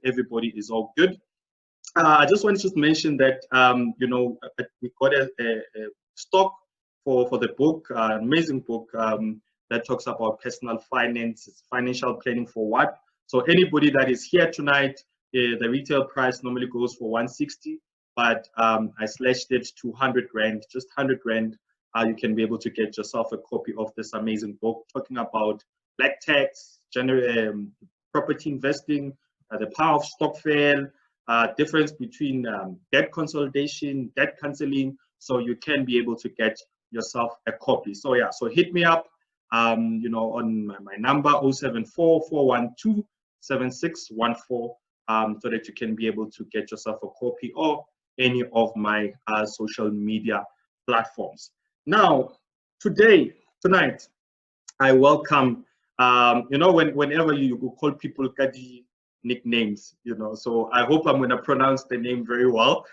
everybody is all good. I just wanted to mention that we got a stock for the book, amazing book that talks about personal finance, financial planning for what. So anybody that is here tonight, the retail price normally goes for 160, but I slashed it to 100 grand, just 100 grand. You can be able to get yourself a copy of this amazing book talking about black tax, property investing, the power of stock fail, difference between debt consolidation, debt canceling, so you can be able to get yourself a copy. So yeah, so hit me up, on my number 074-412-7614, so that you can be able to get yourself a copy or any of my social media platforms. Now, tonight, I welcome, whenever you call people Kadi nicknames, so I hope I'm going to pronounce the name very well.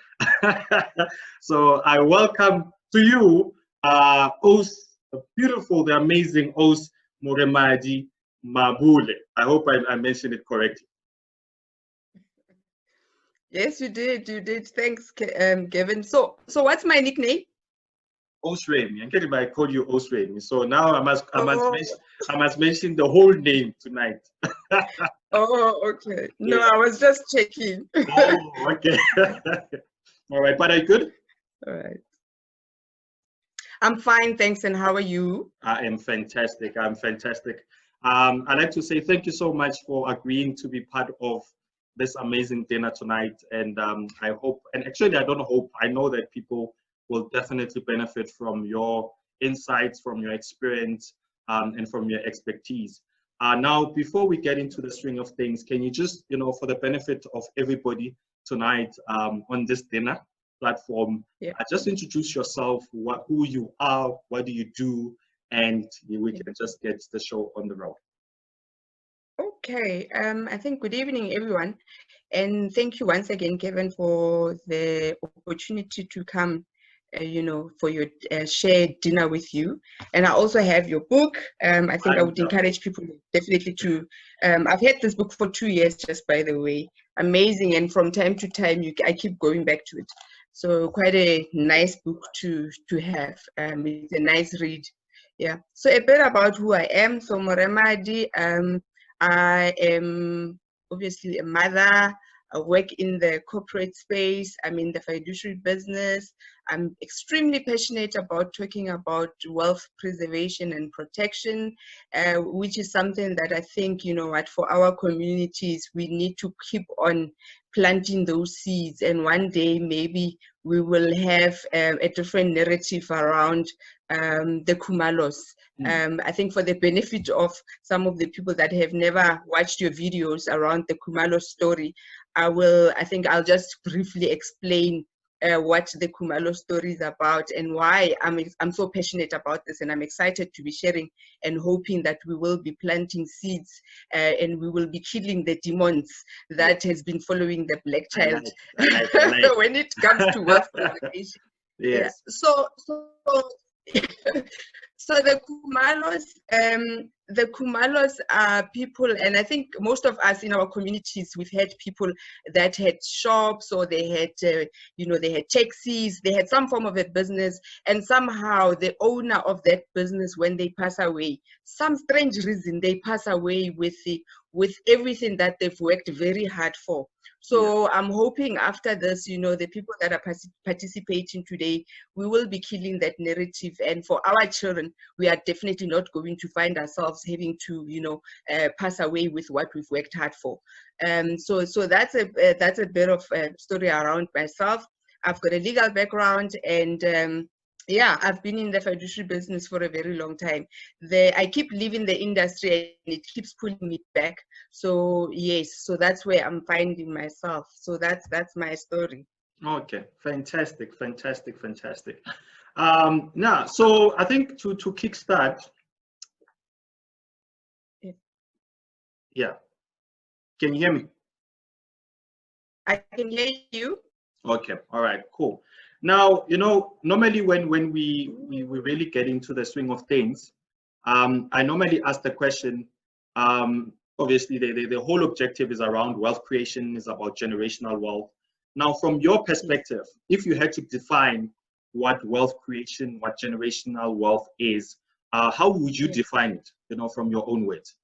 So I welcome to you, Os, the beautiful, the amazing Os Moremadi Mabule. I hope I mentioned it correctly. Yes, you did. You did. Thanks, Gavin. So what's my nickname? Osremi. I call you Osremi. So now I must mention the whole name tonight. Oh, okay. No, yeah. I was just checking. Oh, okay. All right, but are you good? All right. I'm fine, thanks. And how are you? I am fantastic. I'm fantastic. I'd like to say thank you so much for agreeing to be part of this amazing dinner tonight. And I hope, and actually I don't hope, I know that people will definitely benefit from your insights, from your experience, and from your expertise. Now, before we get into the swing of things, can you just, for the benefit of everybody tonight on this dinner platform, just introduce yourself, who you are, what do you do, and we can just get the show on the road. Okay, I think good evening, everyone. And thank you once again, Gavin, for the opportunity to come for your shared dinner with you. And I also have your book. I think I would encourage people definitely to, I've had this book for 2 years, just by the way, amazing. And from time to time, I keep going back to it. So quite a nice book to have. It's a nice read. Yeah. So a bit about who I am. So Moremadi, I am obviously a mother. I work in the corporate space. I'm in the fiduciary business. I'm extremely passionate about talking about wealth preservation and protection, which is something that I think, for our communities, we need to keep on planting those seeds. And one day, maybe we will have a different narrative around the Khumalos. I think for the benefit of some of the people that have never watched your videos around the Khumalos story, I think I'll just briefly explain what the Khumalos story is about and why I'm so passionate about this, and I'm excited to be sharing and hoping that we will be planting seeds and we will be killing the demons that has been following the black child when it comes to wealth preservation. Yes. Yeah. So the Khumalos are people, and I think most of us in our communities, we've had people that had shops, or they had, they had taxis, they had some form of a business, and somehow the owner of that business, when they pass away, some strange reason, they pass away with everything that they've worked very hard for. So I'm hoping after this, the people that are participating today, we will be killing that narrative. And for our children, we are definitely not going to find ourselves having to, pass away with what we've worked hard for. So that's a bit of a story around myself. I've got a legal background, and I've been in the fiduciary business for a very long time. I keep leaving the industry and it keeps pulling me back. So yes, so that's where I'm finding myself. So that's my story. Okay, fantastic. Now, so I think to kickstart. Yeah. Can you hear me? I can hear you. Okay, all right, cool. Now, normally when we really get into the swing of things, I normally ask the question, obviously the whole objective is around wealth creation, is about generational wealth. Now, from your perspective, if you had to define what wealth creation, what generational wealth is, how would you define it, from your own words?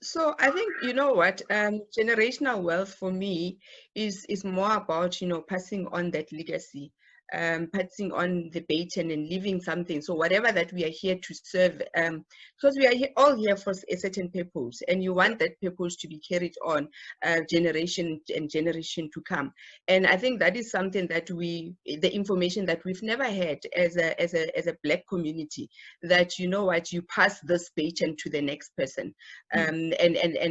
So I think, you know what, generational wealth for me is more about, passing on that legacy, passing on the baton and leaving something. So whatever that we are here to serve, because we are all here for a certain purpose, and you want that purpose to be carried on generation and generation to come. And I think that is something that the information that we've never had as a Black community, that, you know what, you pass this baton to the next person. And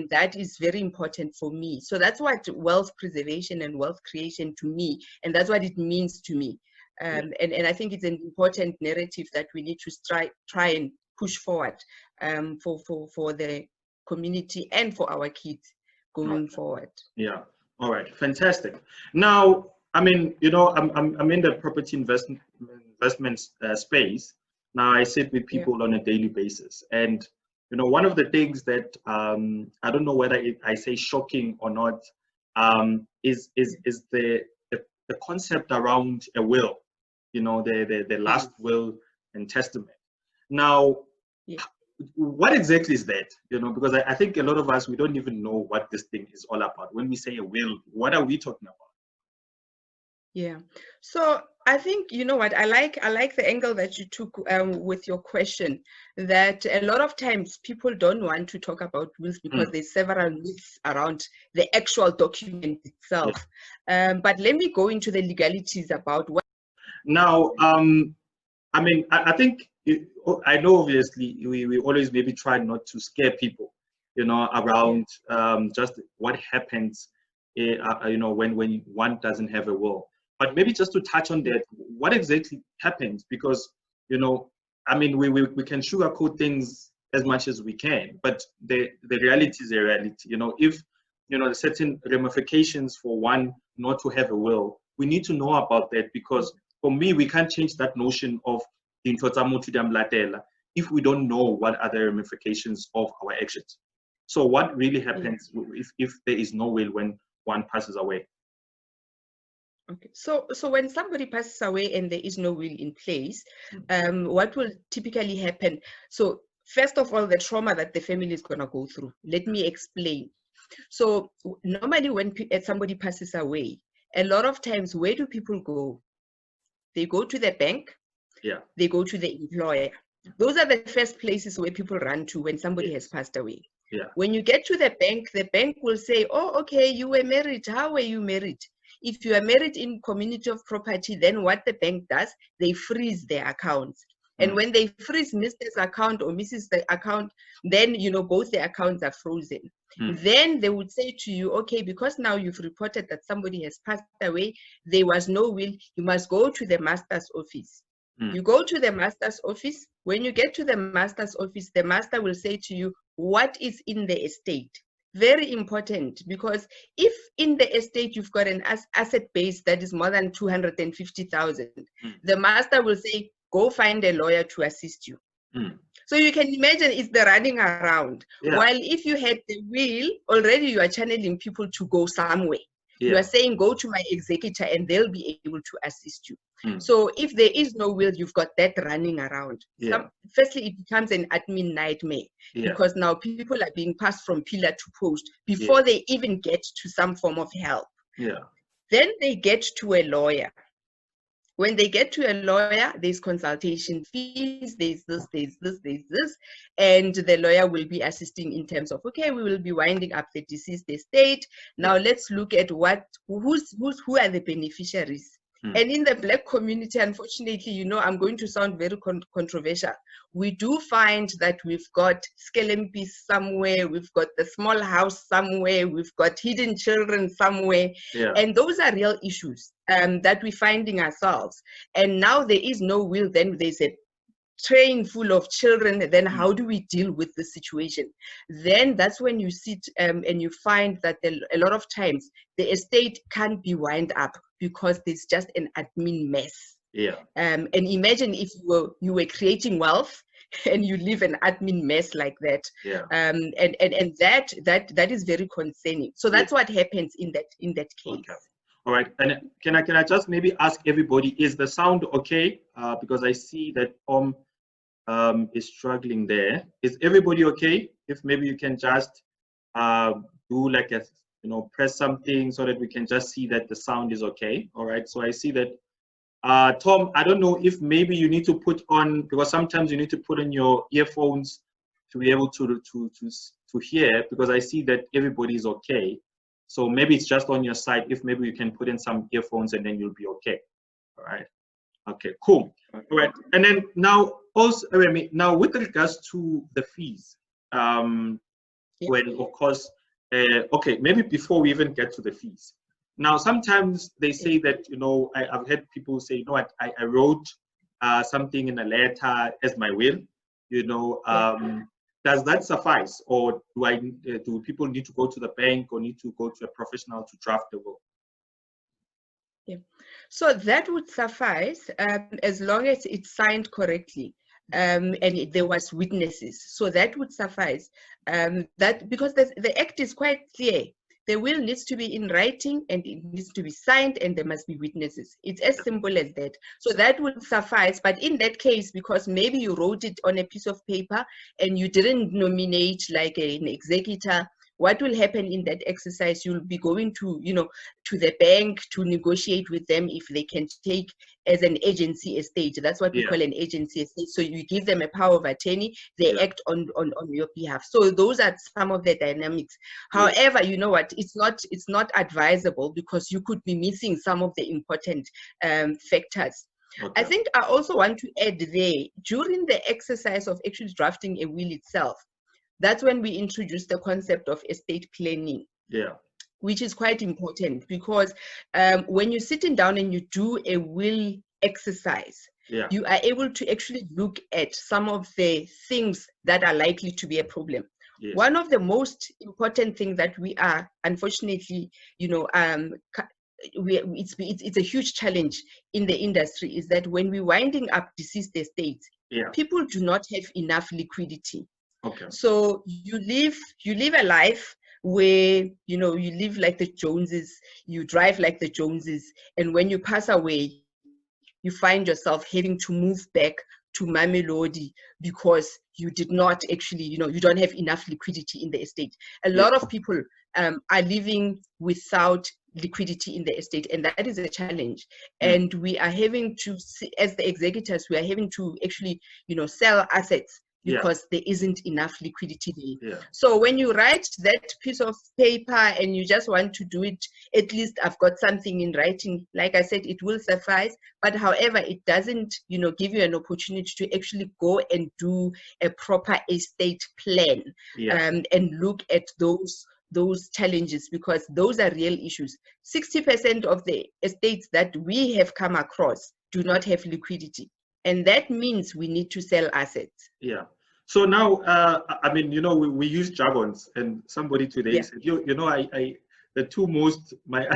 that is very important for me. So that's what wealth preservation and wealth creation to me, and that's what it means to me. And I think it's an important narrative that we need to try and push forward for the community and for our kids going forward. Yeah. All right. Fantastic. Now, I mean, I'm in the property investment space. Now, I sit with people on a daily basis, and one of the things that I don't know whether I say shocking or not, is the concept around a will, the last will and testament. Now, what exactly is that? Because I think a lot of us, we don't even know what this thing is all about. When we say a will, what are we talking about? Yeah. So I think, you know what, I like the angle that you took with your question, that a lot of times people don't want to talk about wills because there's several myths around the actual document itself. But let me go into the legalities about what. Now, I mean, I think, I know obviously we always maybe try not to scare people, around just what happens, when one doesn't have a will. But maybe just to touch on that, what exactly happens? Because, I mean, we can sugarcoat things as much as we can, but the reality is a reality. If, there's certain ramifications for one not to have a will, we need to know about that, because for me, we can't change that notion of if we don't know what are the ramifications of our actions. So what really happens if there is no will when one passes away? Okay, so when somebody passes away and there is no will in place, what will typically happen? So first of all, the trauma that the family is going to go through. Let me explain. So normally when somebody passes away, a lot of times, where do people go? They go to the bank. They go to the employer. Those are the first places where people run to when somebody has passed away. When you get to the bank will say, oh, okay, you were married. How were you married? If you are married in community of property, then what the bank does, they freeze their accounts. And when they freeze Mr's account or Mrs. the account, then, both the accounts are frozen. Then they would say to you, okay, because now you've reported that somebody has passed away, there was no will, you must go to the master's office. You go to the master's office. When you get to the master's office, the master will say to you, what is in the estate? Very important, because if in the estate you've got an asset base that is more than 250,000, the master will say, go find a lawyer to assist you. So you can imagine it's the running around. While if you had the will, already you are channeling people to go somewhere. You are saying, go to my executor and they'll be able to assist you. So if there is no will, you've got that running around. Firstly, it becomes an admin nightmare, because now people are being passed from pillar to post before they even get to some form of help. Then they get to a lawyer. When they get to a lawyer, there's consultation fees, there's this, and the lawyer will be assisting in terms of, okay, we will be winding up the deceased estate. Now let's look at who are the beneficiaries. And in the Black community, unfortunately, I'm going to sound very controversial. We do find that we've got skelempis somewhere, we've got the small house somewhere, we've got hidden children somewhere. And those are real issues that we're finding ourselves. And now there is no will, then there's a train full of children, then how do we deal with the situation? Then that's when you sit and you find that a lot of times the estate can't be wound up because there's just an admin mess. And imagine if you were creating wealth and you leave an admin mess like that. Yeah. And that is very concerning. So that's what happens in that case. Okay. All right. And can I just maybe ask everybody, is the sound okay? Because I see that is struggling there. Is everybody okay? If maybe you can just do like a, press something so that we can just see that the sound is okay. All right. So I see that Tom, I don't know if maybe you need to put on, because sometimes you need to put on your earphones to be able to hear, because I see that everybody is okay. So maybe it's just on your side. If maybe you can put in some earphones and then you'll be okay. All right. Okay, cool. All right. And then now also, now with regards to the fees, well, of course, okay, maybe before we even get to the fees. Now, sometimes they say that, I've heard people say, I wrote something in a letter as my will, does that suffice? Or do people need to go to the bank or need to go to a professional to draft the will? Yeah, so that would suffice as long as it's signed correctly. And there was witnesses, so that would suffice. That because the act is quite clear. The will needs to be in writing and it needs to be signed and there must be witnesses. It's as simple as that. So that would suffice. But in that case, because maybe you wrote it on a piece of paper and you didn't nominate like an executor, what will happen in that exercise? You'll be going to, to the bank to negotiate with them if they can take as an agency estate. That's what we call an agency estate. So you give them a power of attorney, they act on your behalf. So those are some of the dynamics. However, you know what? It's not advisable because you could be missing some of the important factors. Okay. I think I also want to add there, during the exercise of actually drafting a will itself, that's when we introduced the concept of estate planning. Yeah. Which is quite important because when you're sitting down and you do a will exercise, you are able to actually look at some of the things that are likely to be a problem. Yes. One of the most important things that we are, unfortunately, it's a huge challenge in the industry is that when we're winding up deceased estates, people do not have enough liquidity. Okay. So you live a life where you live like the Joneses, you drive like the Joneses, and when you pass away, you find yourself having to move back to Mamelodi because you did not actually, you don't have enough liquidity in the estate. A lot of people are living without liquidity in the estate, and that is a challenge. And we are having to, as the executors, we are having to actually, sell assets because there isn't enough liquidity there. So when you write that piece of paper and you just want to do it, at least I've got something in writing, like I said, it will suffice. But however, it doesn't, give you an opportunity to actually go and do a proper estate plan and look at those challenges, because those are real issues. 60% of the estates that we have come across do not have liquidity. And that means we need to sell assets. Yeah. So now, we use jargons, and somebody today said, the two most, my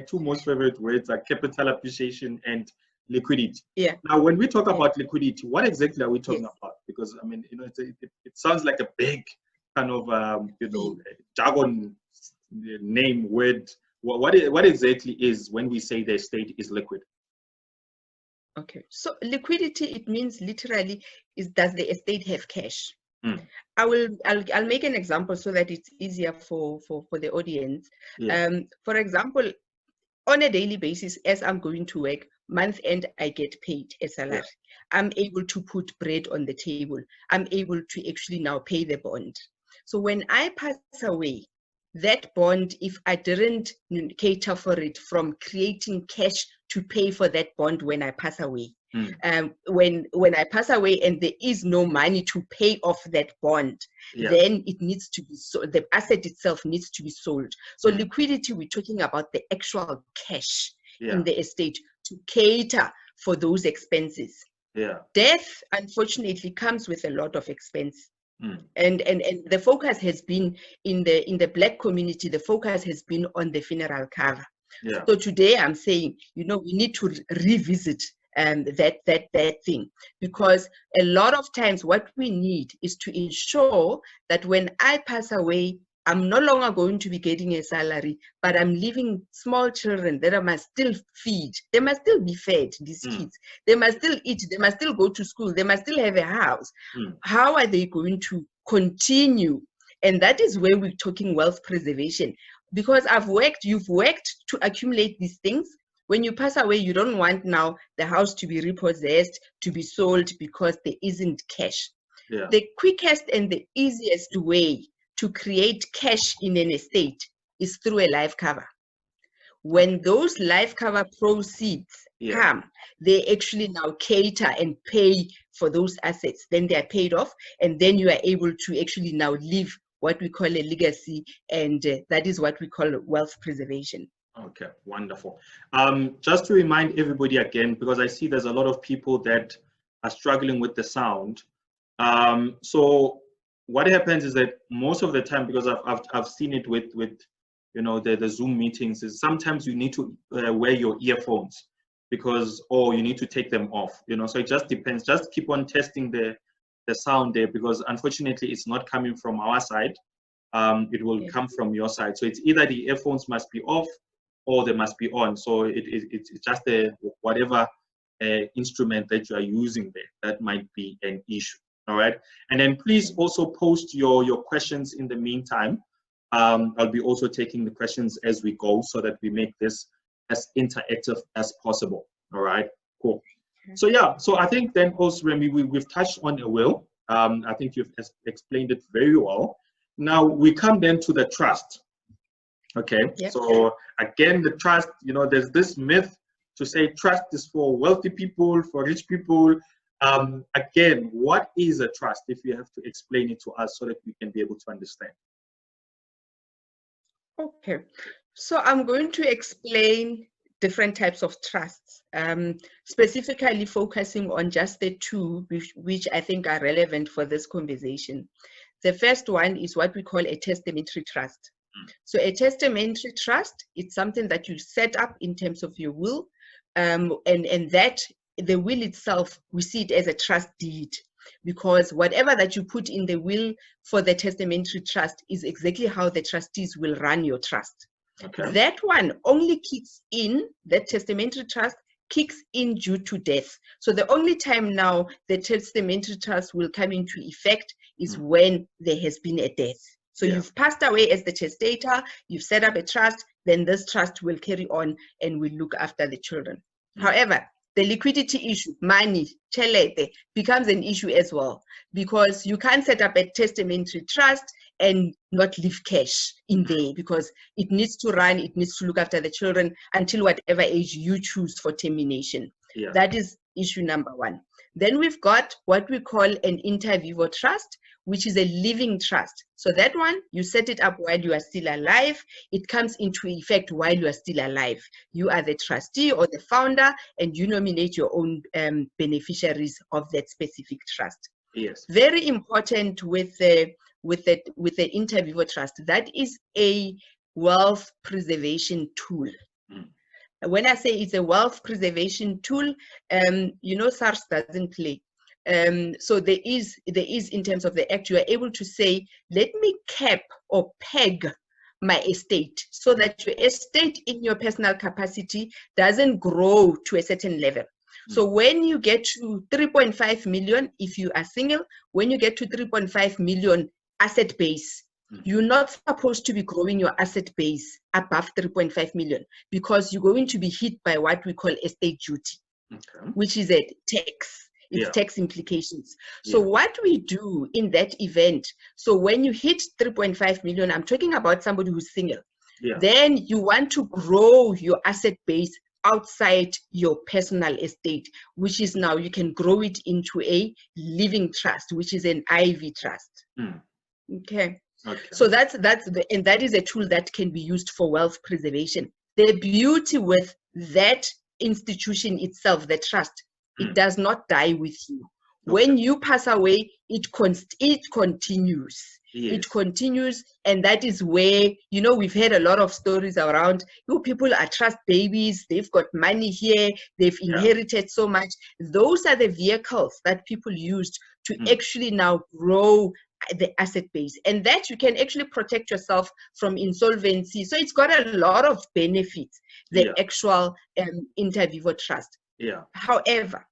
two most favorite words are capital appreciation and liquidity. Yeah. Now, when we talk about liquidity, what exactly are we talking about? Because it sounds like a big kind of jargon name word. What exactly is when we say the estate is liquid? Okay, so liquidity, it means literally does the estate have cash? I'll make an example so that it's easier for the audience. For example, on a daily basis, as I'm going to work, month end, I get paid a salary. I'm able to put bread on the table. I'm able to actually now pay the bond. So when I pass away, that bond, if I didn't cater for it from creating cash to pay for that bond when I pass away, when I pass away and there is no money to pay off that bond, then it needs to be sold. The asset itself needs to be sold. So liquidity, we're talking about the actual cash in the estate to cater for those expenses. Death, unfortunately, comes with a lot of expense. And the focus has been in the Black community, the focus has been on the funeral cover. So today I'm saying, we need to revisit that thing. Because a lot of times what we need is to ensure that when I pass away, I'm no longer going to be getting a salary, but I'm leaving small children that I must still feed. They must still be fed, these kids. They must still eat. They must still go to school. They must still have a house. How are they going to continue? And that is where we're talking wealth preservation. Because you've worked to accumulate these things. When you pass away, you don't want now the house to be repossessed, to be sold because there isn't cash. Yeah. The quickest and the easiest way to create cash in an estate is through a life cover. When those life cover proceeds come, they actually now cater and pay for those assets. Then they are paid off, and then you are able to actually now leave what we call a legacy, and that is what we call wealth preservation. Okay, wonderful. Just to remind everybody again, because I see there's a lot of people that are struggling with the sound. So what happens is that most of the time, because I've seen it with you know the Zoom meetings, is sometimes you need to wear your earphones or you need to take them off. You know, so it just depends. Just keep on testing the sound there, because unfortunately it's not coming from our side. It will come from your side. So it's either the earphones must be off or they must be on. So it's just whatever instrument that you are using there, that might be an issue. All right. And then please also post your questions in the meantime. I'll be also taking the questions as we go so that we make this as interactive as possible. All right. Cool. So yeah, so I think then also, Remy, we've touched on a will. I think you've explained it very well. Now we come then to the trust. Okay. Yep. So again, the trust, you know, there's this myth to say trust is for wealthy people, for rich people. Again, what is a trust, if you have to explain it to us so that we can be able to understand? Okay, so I'm going to explain different types of trusts, specifically focusing on just the two which I think are relevant for this conversation. The first one is what we call a testamentary trust. So a testamentary trust, it's something that you set up in terms of your will, and that the will itself, we see it as a trust deed, because whatever that you put in the will for the testamentary trust is exactly how the trustees will run your trust. Okay. That one only kicks in, that testamentary trust kicks in due to death. So the only time now the testamentary trust will come into effect is when there has been a death. So you've passed away as the testator, you've set up a trust, then this trust will carry on and will look after the children. However, the liquidity issue, money, chelete, becomes an issue as well, because you can't set up a testamentary trust and not leave cash in there, because it needs to run, it needs to look after the children until whatever age you choose for termination. That is issue number one. Then we've got what we call an inter vivo trust, which is a living trust. So that one, you set it up while you are still alive. It comes into effect while you are still alive. You are the trustee or the founder, and you nominate your own beneficiaries of that specific trust. Yes. Very important with the inter vivo trust. That is a wealth preservation tool. When I say it's a wealth preservation tool, you know, SARS doesn't play. So there is in terms of the act, you are able to say, let me cap or peg my estate so that your estate in your personal capacity doesn't grow to a certain level. So when you get to 3.5 million, if you are single, when you get to 3.5 million asset base, you're not supposed to be growing your asset base above 3.5 million, because you're going to be hit by what we call estate duty, which is a tax. It's tax implications. So what we do in that event, so when you hit 3.5 million, I'm talking about somebody who's single, then you want to grow your asset base outside your personal estate, which is now you can grow it into a living trust, which is an IV trust. Okay. So that is a tool that can be used for wealth preservation. The beauty with that institution itself, the trust, it does not die with you. When you pass away, it continues. Yes. It continues, and that is where, you know, we've heard a lot of stories around, you people are trust babies, they've got money here, they've inherited so much. Those are the vehicles that people used to actually now grow the asset base, and that you can actually protect yourself from insolvency. So it's got a lot of benefits, the actual inter vivo trust. However,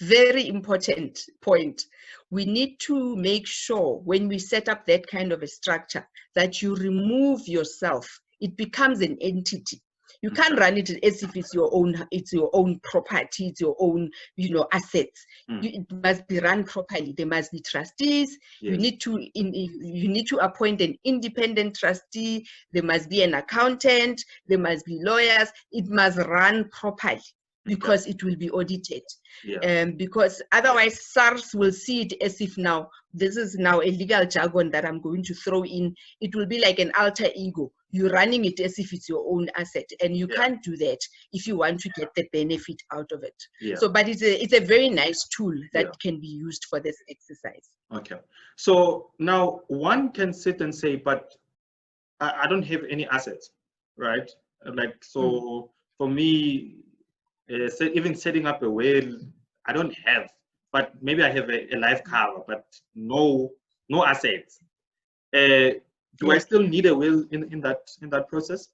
very important point, we need to make sure when we set up that kind of a structure that you remove yourself. It becomes an entity. You can't run it as if it's your own property, it's your own, you know, assets. It must be run properly. There must be trustees. You need to appoint an independent trustee. There must be an accountant. There must be lawyers. It must run properly, because it will be audited. Because otherwise SARS will see it as if now this is now a legal jargon that I'm going to throw in. It will be like an alter ego. You're running it as if it's your own asset, and you can't do that if you want to get the benefit out of it. So, but it's a very nice tool that can be used for this exercise. Okay. So now one can sit and say, but I don't have any assets, right? Like, so for me, even setting up a will, I don't have, but maybe I have a life cover, but no assets. Do I still need a will in that process?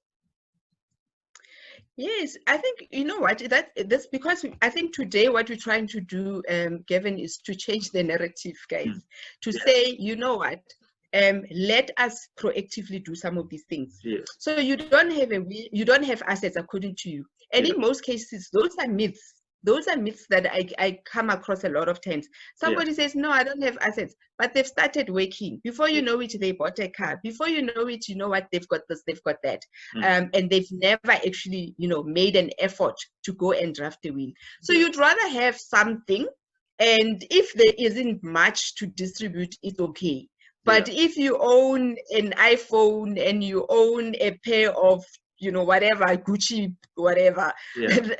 Yes, I think, you know what, that's because I think today what we're trying to do, Gavin, is to change the narrative, guys, to say, you know what, let us proactively do some of these things. So you don't have assets according to you, and in most cases those are myths. Those are myths that I come across a lot of times. Somebody says, no, I don't have assets, but they've started working. Before you know it, they bought a car. Before you know it, you know what, they've got this, they've got that. And they've never actually, you know, made an effort to go and draft a will. So you'd rather have something, and if there isn't much to distribute, it's okay. But if you own an iPhone and you own a pair of, you know, whatever, Gucci, whatever,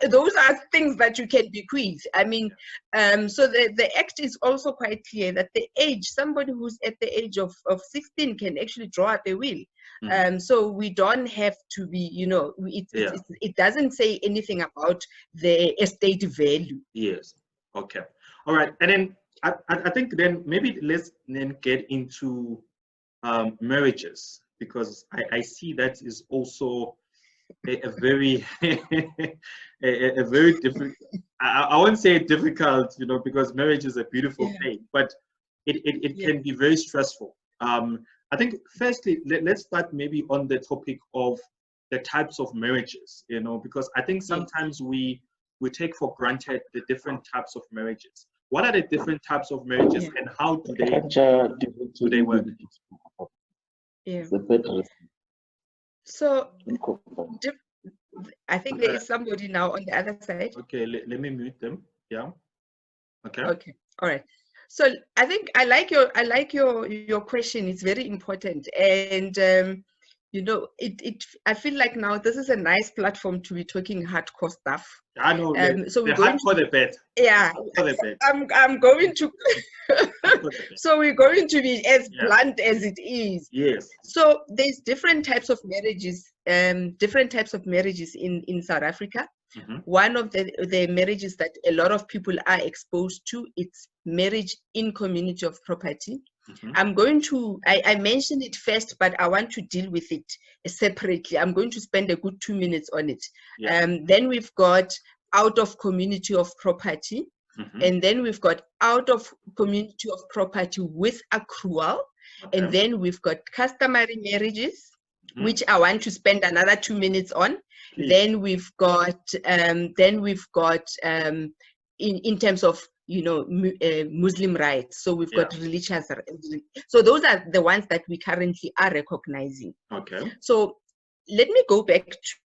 those are things that you can bequeath. I mean, so the act is also quite clear that the age, somebody who's at the age of 16 can actually draw up a will. So we don't have to be, you know, it doesn't say anything about the estate value. Yes. Okay. All right. And then I think then maybe let's then get into marriages, because I see that is also a very a very different, I won't say difficult, you know, because marriage is a beautiful thing, but it can be very stressful. I think firstly, let's start maybe on the topic of the types of marriages, you know, because I think sometimes we take for granted the different types of marriages. What are the different types of marriages, and how do they work? So I think there is somebody now on the other side. Okay, let me mute them. Yeah. Okay. Okay. All right. So I think I like your question. It's very important, and you know, I feel like now this is a nice platform to be talking hardcore stuff. I know. So we're going to the bed. Yeah, I'm going to. So we're going to be as blunt as it is. Yes. So there's different types of marriages. Different types of marriages in South Africa. One of the marriages that a lot of people are exposed to, it's marriage in community of property. I'm going to, I mentioned it first, but I want to deal with it separately. I'm going to spend a good 2 minutes on it. Then we've got out of community of property, and then we've got out of community of property with accrual, and then we've got customary marriages, which I want to spend another 2 minutes on. Then we've got in terms of, you know, Muslim rights. So we've got religious. So those are the ones that we currently are recognizing. Okay. So let me go back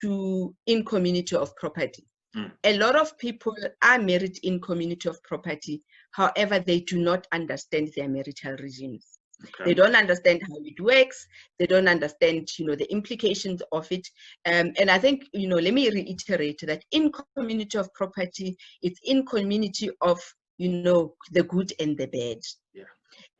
to in community of property. A lot of people are married in community of property. However, they do not understand their marital regimes. They don't understand how it works. They don't understand, you know, the implications of it. And I think, you know, let me reiterate that in community of property, it's in community of, you know, the good and the bad.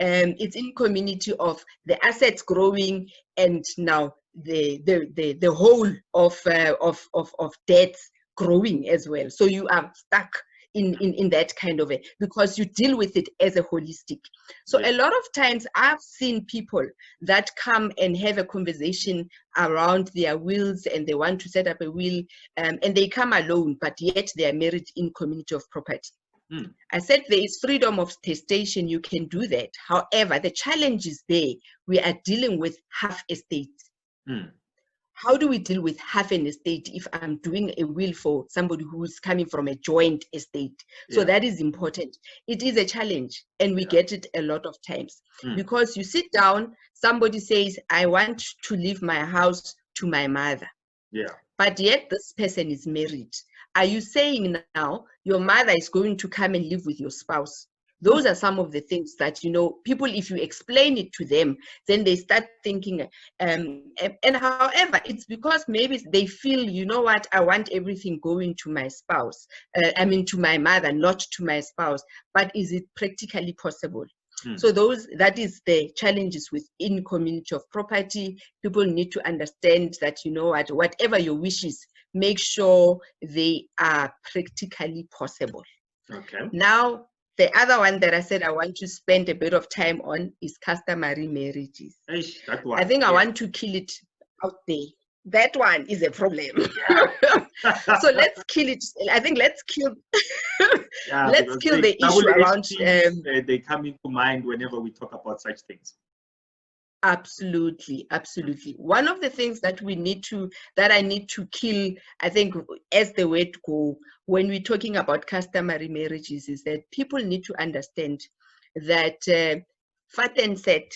it's in community of the assets growing, and now the whole of debts growing as well. So you are stuck in that kind of a, because you deal with it as a holistic. So a lot of times I've seen people that come and have a conversation around their wills, and they want to set up a will, and they come alone, but yet they are married in community of property. I said there is freedom of testation, you can do that. However, the challenge is there. We are dealing with half estate. How do we deal with half an estate if I'm doing a will for somebody who's coming from a joint estate? So that is important. It is a challenge, and we get it a lot of times, because you sit down, somebody says, I want to leave my house to my mother. But yet this person is married. Are you saying now your mother is going to come and live with your spouse? Those are some of the things that, you know, people, if you explain it to them, then they start thinking, and however, it's because maybe they feel, you know what, I want everything going to my spouse, I mean, to my mother, not to my spouse. But is it practically possible? So that is the challenges within community of property. People need to understand that, you know what, whatever your wishes, make sure they are practically possible. Now, the other one that I said I want to spend a bit of time on is customary marriages. I think I want to kill it out there. That one is a problem. So let's kill it. I think let's kill let's kill the issue around they come into mind whenever we talk about such things. Absolutely. One of the things that I need to kill, I think, as the way to go when we're talking about customary marriages, is that people need to understand that fat and set,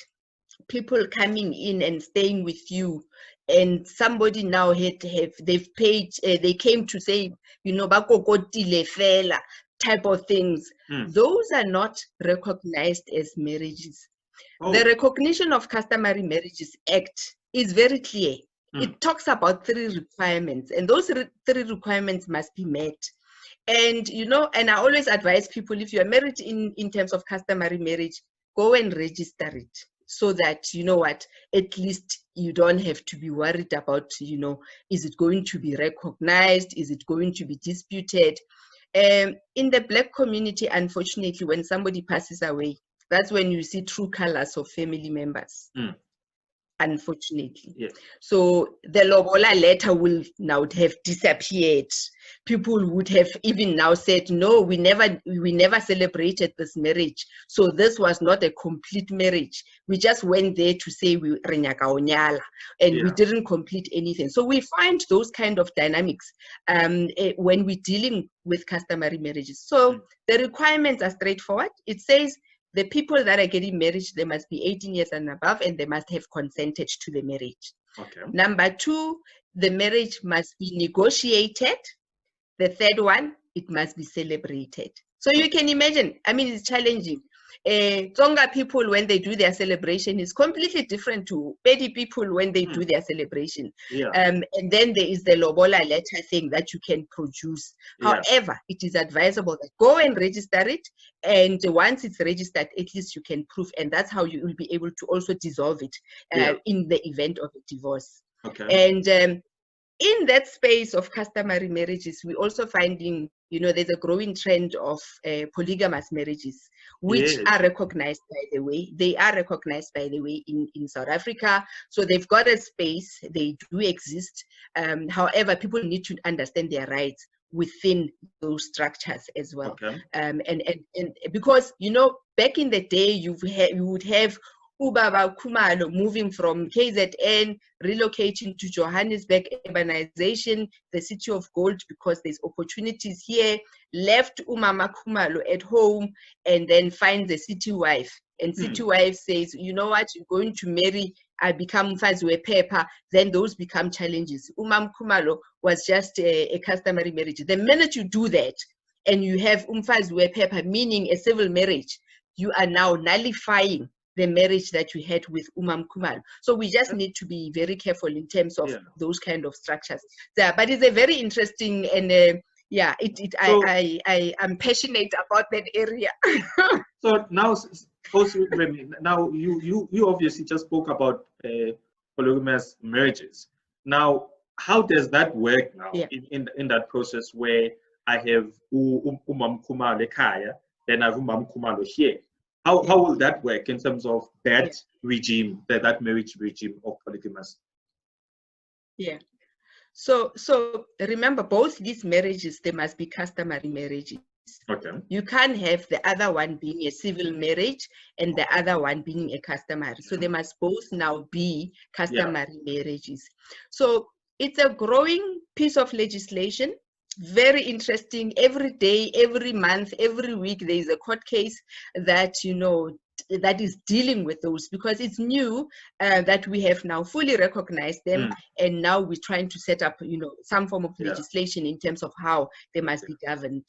people coming in and staying with you, and somebody now they've paid, they came to say, you know, bakokotile fela type of things. Those are not recognized as marriages. The Recognition of Customary Marriages Act is very clear. It talks about 3 requirements, and those 3 requirements must be met. And, you know, and I always advise people, if you are married in terms of customary marriage, go and register it, so that, you know what, at least you don't have to be worried about, you know, is it going to be recognized? Is it going to be disputed? In the Black community, unfortunately, when somebody passes away, that's when you see true colors of family members. Unfortunately. So the lobola letter will now have disappeared. People would have even now said, no, we never celebrated this marriage. So this was not a complete marriage. We just went there to say we renyaka onyala, and we didn't complete anything. So we find those kind of dynamics when we're dealing with customary marriages. So the requirements are straightforward. It says the people that are getting married, they must be 18 years and above, and they must have consented to the marriage. Number 2, the marriage must be negotiated. The third one, it must be celebrated. So you can imagine, I mean, it's challenging. Tsonga people, when they do their celebration, is completely different to Pedi people when they do their celebration. And then there is the lobola letter thing that you can produce. However, it is advisable that go and register it, and once it's registered, at least you can prove, and that's how you will be able to also dissolve it in the event of a divorce. And in that space of customary marriages, we're also finding, you know, there's a growing trend of polygamous marriages, which are recognized, by the way. They are recognized, by the way, in South Africa. So they've got a space, they do exist. However, people need to understand their rights within those structures as well. And because, you know, back in the day, you would have Ubaba Kumalo moving from KZN, relocating to Johannesburg, urbanization, the city of gold, because there's opportunities here, left Umama Kumalo at home, and then finds a city wife. And city wife says, you know what, you're going to marry, I become Mfaziwe Pepper, then those become challenges. Umam Kumalo was just a customary marriage. The minute you do that, and you have Mfaziwe Pepper, meaning a civil marriage, you are now nullifying the marriage that you had with Umam Kumal. So we just need to be very careful in terms of those kind of structures. But it's a very interesting, and so, I'm passionate about that area. So now, also, now you obviously just spoke about polygamous marriages. Now, how does that work now Yeah. in that process where I have umam kumalo ekhaya, then I have umam kumalo here? How will that work in terms of that regime, that marriage regime of polygamous? Yeah. So remember, both these marriages, they must be customary marriages. Okay. You can't have the other one being a civil marriage and the other one being a customary. So they must both now be customary marriages. So it's a growing piece of legislation, very interesting. Every day, every month, every week, there is a court case that, you know, that is dealing with those, because it's new that we have now fully recognized them, and now we're trying to set up, you know, some form of legislation in terms of how they must be governed.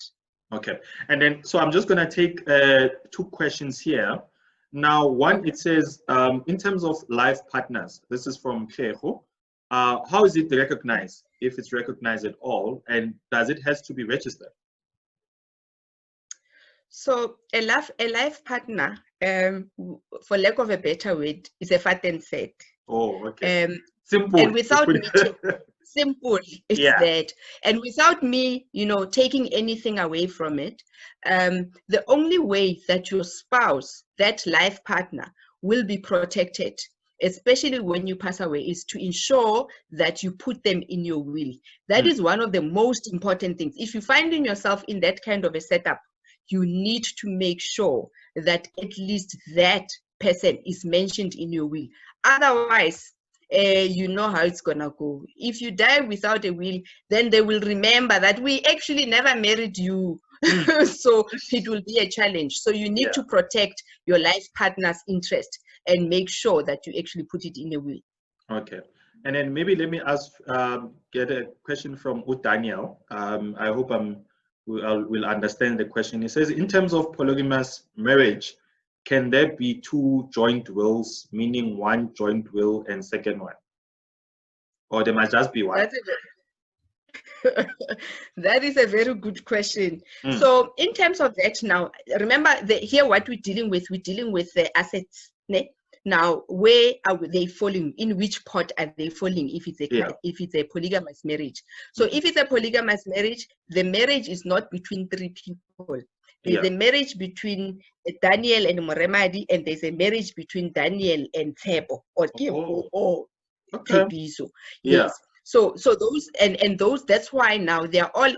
Okay, and then so I'm just going to take two questions here. Now, one, it says, in terms of life partners, this is from Keho. How is it recognized, if it's recognized at all, and does it has to be registered? So a life partner, for lack of a better word, is a fat and set. Oh, okay. Simple. And without me, simple is that, and without me, you know, taking anything away from it, the only way that your spouse, that life partner, will be protected, especially when you pass away, is to ensure that you put them in your will. That is one of the most important things. If you find yourself in that kind of a setup, you need to make sure that at least that person is mentioned in your will. Otherwise, you know how it's gonna go. If you die without a will, then they will remember that we actually never married you. So it will be a challenge. So you need to protect your life partner's interest and make sure that you actually put it in a will. Okay. And then maybe let me ask, get a question from Daniel. I hope we'll understand the question. It says, in terms of polygamous marriage, can there be two joint wills, meaning one joint will and second one? Or there must just be one? That is a very good question. So in terms of that now, remember here what we're dealing with the assets. Now, where are they falling? In which pot are they falling if it's a polygamous marriage? So if it's a polygamous marriage, the marriage is not between three people. There's a marriage between Daniel and Moremadi, and there's a marriage between Daniel and Thebo or Tepiso. Yes. So those and those, that's why now they're all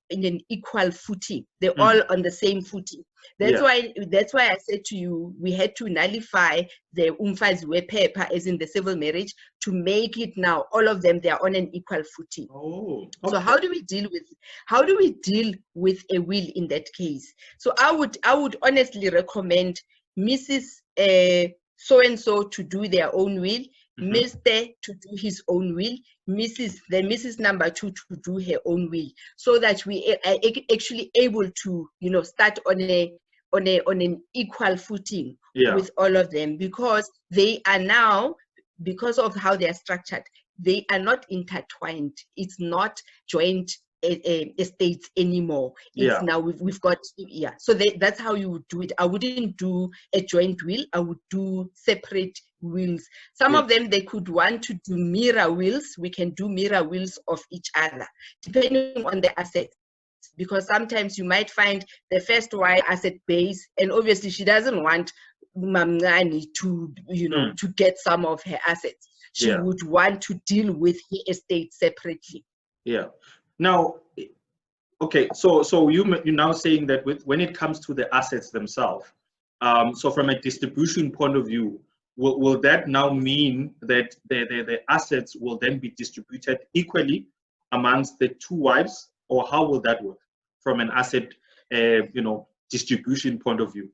in an equal footing. They're all on the same footing. That's why I said to you, we had to nullify the umfaziwe paper as in the civil marriage to make it now all of them, they are on an equal footing. So how do we deal with a will in that case? So I would honestly recommend Mrs. So and so to do their own will, Mr. to do his own will, Mrs. number 2 to do her own will, so that we are actually able to, you know, start on an equal footing with all of them, because they are now, because of how they are structured, they are not intertwined. It's not joint estates anymore. It's now we've got so that's how you would do it. I wouldn't do a joint will. I would do separate wills. Some of them, they could want to do mirror wills. We can do mirror wills of each other depending on the assets, because sometimes you might find the first wife asset base, and obviously she doesn't want Mamngani to, you know, to get some of her assets. She would want to deal with her estate separately. Now, okay, so you're now saying that when it comes to the assets themselves, so from a distribution point of view, will that now mean that the assets will then be distributed equally amongst the two wives, or how will that work from an asset, you know, distribution point of view?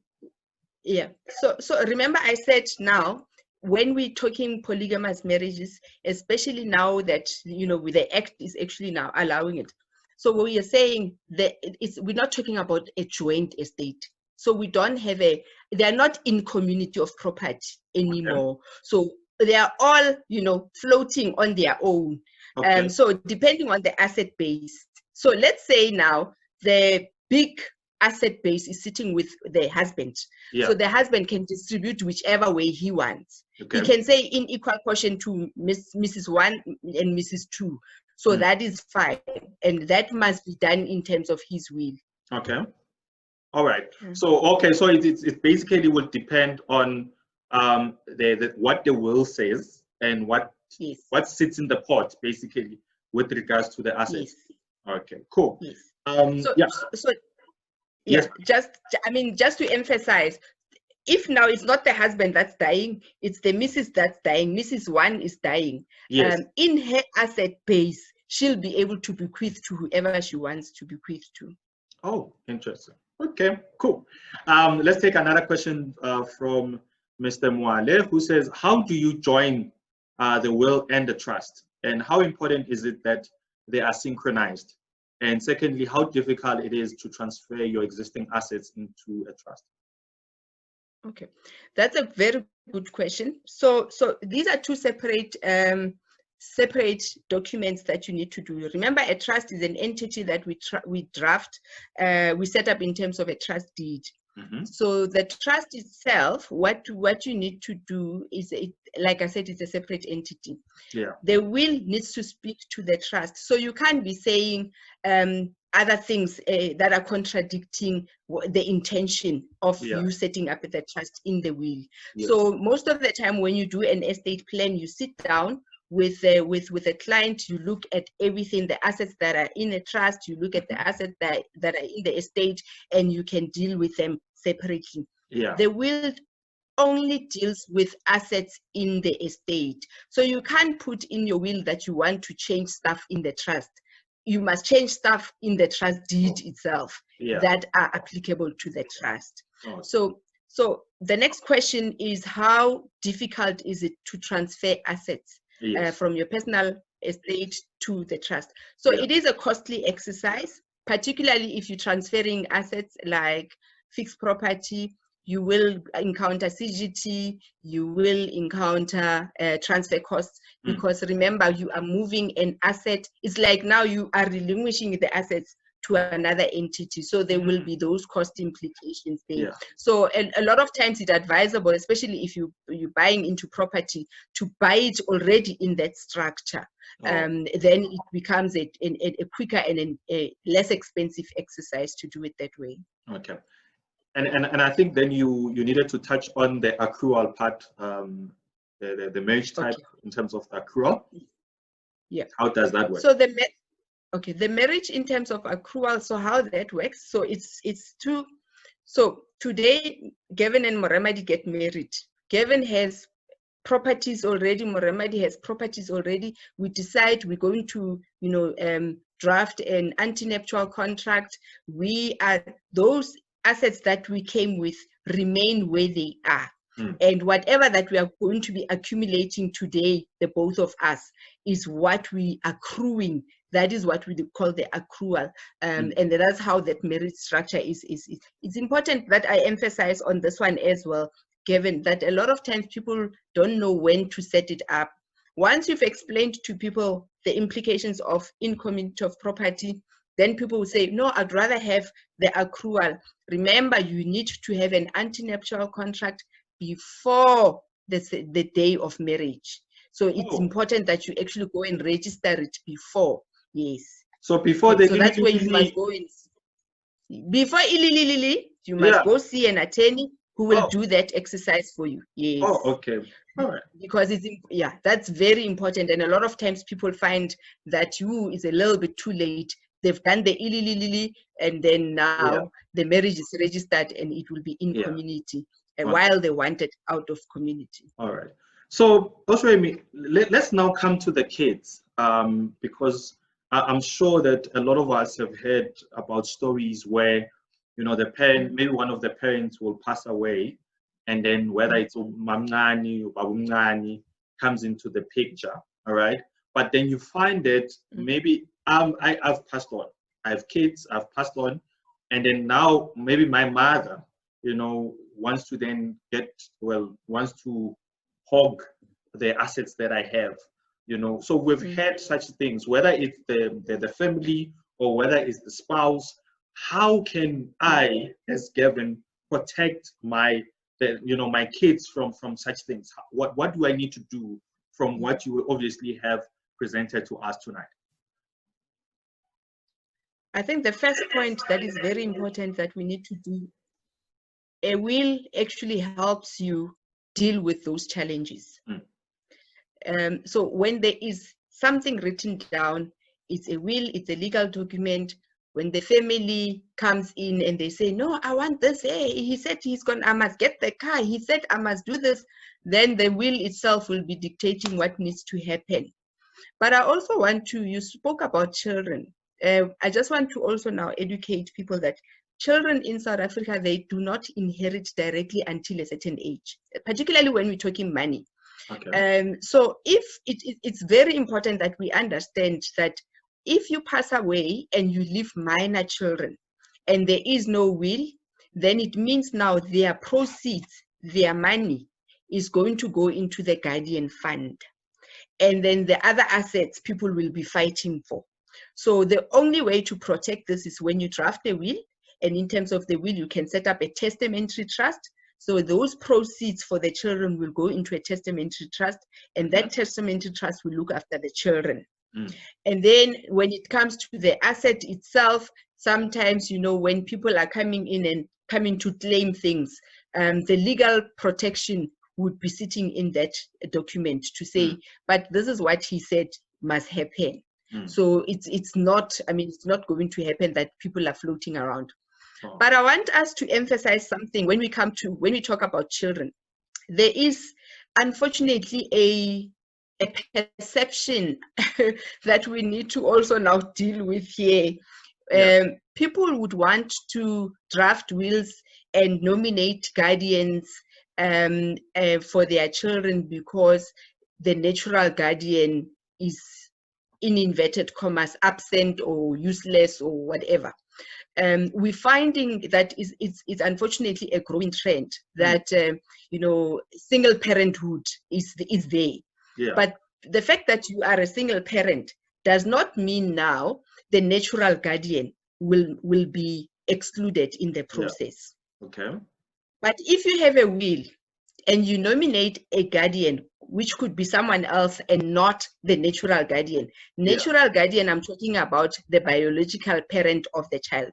So remember I said now, when we're talking polygamous marriages, especially now that, you know, the act is actually now allowing it. So what we are saying that we're not talking about a joint estate. So we don't have they are not in community of property anymore. So they are all, you know, floating on their own. So depending on the asset base. So let's say now the big asset base is sitting with the husband. Yeah. So the husband can distribute whichever way he wants. Okay. He can say in equal portion to Mrs. 1 and Mrs. 2. So that is fine. And that must be done in terms of his will. Okay. All right. So, okay. So it basically will depend on what the will says and what sits in the pot, basically, with regards to the assets. Yes. Okay, cool. Yes. Yes. Just to emphasize, if now it's not the husband that's dying, it's the Mrs. that's dying. Mrs. 1 is dying. Yes. In her asset base, she'll be able to bequeath to whoever she wants to bequeath to. Oh, interesting. Okay, cool. Let's take another question from Mr. Muale, who says, how do you join the will and the trust? And how important is it that they are synchronized? And secondly, how difficult it is to transfer your existing assets into a trust? Okay, that's a very good question. So these are two separate documents that you need to do. Remember, a trust is an entity that we draft, we set up in terms of a trust deed. So the trust itself, what you need to do is, like I said, it's a separate entity. Yeah. The will needs to speak to the trust. So you can't be saying other things that are contradicting the intention of you setting up the trust in the will. Yes. So most of the time when you do an estate plan, you sit down with a client, you look at everything, the assets that are in a trust, you look at the assets that are in the estate, and you can deal with them separately. Yeah. The will only deals with assets in the estate. So you can't put in your will that you want to change stuff in the trust. You must change stuff in the trust deed itself that are applicable to the trust. So the next question is, how difficult is it to transfer assets from your personal estate to the trust? So it is a costly exercise, particularly if you're transferring assets like fixed property. You will encounter CGT, you will encounter transfer costs, because remember, you are moving an asset. It's like now you are relinquishing the assets to another entity. So there will be those cost implications there. Yeah. So a lot of times it's advisable, especially if you're buying into property, to buy it already in that structure. Then it becomes a quicker and a less expensive exercise to do it that way. Okay. And I think then you needed to touch on the accrual part, the marriage type in terms of accrual. Yeah. How does that work? So the marriage in terms of accrual. So how that works? So it's two. So today, Gavin and Moremadi get married. Gavin has properties already. Moremadi has properties already. We decide we're going to, draft an antenuptial contract. Those assets that we came with remain where they are. And whatever that we are going to be accumulating today, the both of us, is what we are accruing. That is what we call the accrual. And that's how that marriage structure is. It's important that I emphasize on this one as well, given that a lot of times people don't know when to set it up. Once you've explained to people the implications of incommunity of property, then people will say, no, I'd rather have the accrual. Remember, you need to have an antenuptial contract before the day of marriage. So it's important that you actually go and register it before. Yes. So before so that's where you must go in. Before you must go see an attorney who will do that exercise for you. Yes. Oh, okay. All right. Because that's very important. And a lot of times people find that it's a little bit too late. They've done the and then now the marriage is registered and it will be in community, while they want it out of community. All right. So also, let's now come to the kids, because I'm sure that a lot of us have heard about stories where, the parent, maybe one of the parents will pass away, and then whether it's mamngani or babungani comes into the picture. All right. But then you find that maybe I've passed on. I have kids, I've passed on. And then now maybe my mother, wants to hog the assets that I have, So we've had such things, whether it's the family or whether it's the spouse. how can I, as Gavin, protect my my kids from such things? What do I need to do from what you obviously have presented to us tonight? I think the first point that is very important that we need to do, a will actually helps you deal with those challenges. So when there is something written down, it's a will, it's a legal document. When the family comes in and they say, no, I want this, hey, he said I must get the car, he said I must do this, then the will itself will be dictating what needs to happen. But I also want to, you spoke about children. I just want to also now educate people that children in South Africa, they do not inherit directly until a certain age, particularly when we're talking money. Okay. So if it's very important that we understand that if you pass away and you leave minor children and there is no will, then it means now their proceeds, their money is going to go into the guardian fund. And then the other assets people will be fighting for. So the only way to protect this is when you draft a will. And in terms of the will, you can set up a testamentary trust. So those proceeds for the children will go into a testamentary trust, and that testamentary trust will look after the children. And then when it comes to the asset itself, sometimes, when people are coming in and coming to claim things, the legal protection would be sitting in that document to say, but this is what he said must happen. So it's not, it's not going to happen that people are floating around. But I want us to emphasize something when we talk about children. There is unfortunately a perception that we need to also now deal with here. People would want to draft wills and nominate guardians for their children because the natural guardian is, in inverted commas, absent or useless or whatever. We're finding that it's unfortunately a growing trend that single parenthood is there. But the fact that you are a single parent does not mean now the natural guardian will be excluded in the process. Okay. But if you have a will and you nominate a guardian, which could be someone else and not the natural guardian. Natural guardian, I'm talking about the biological parent of the child.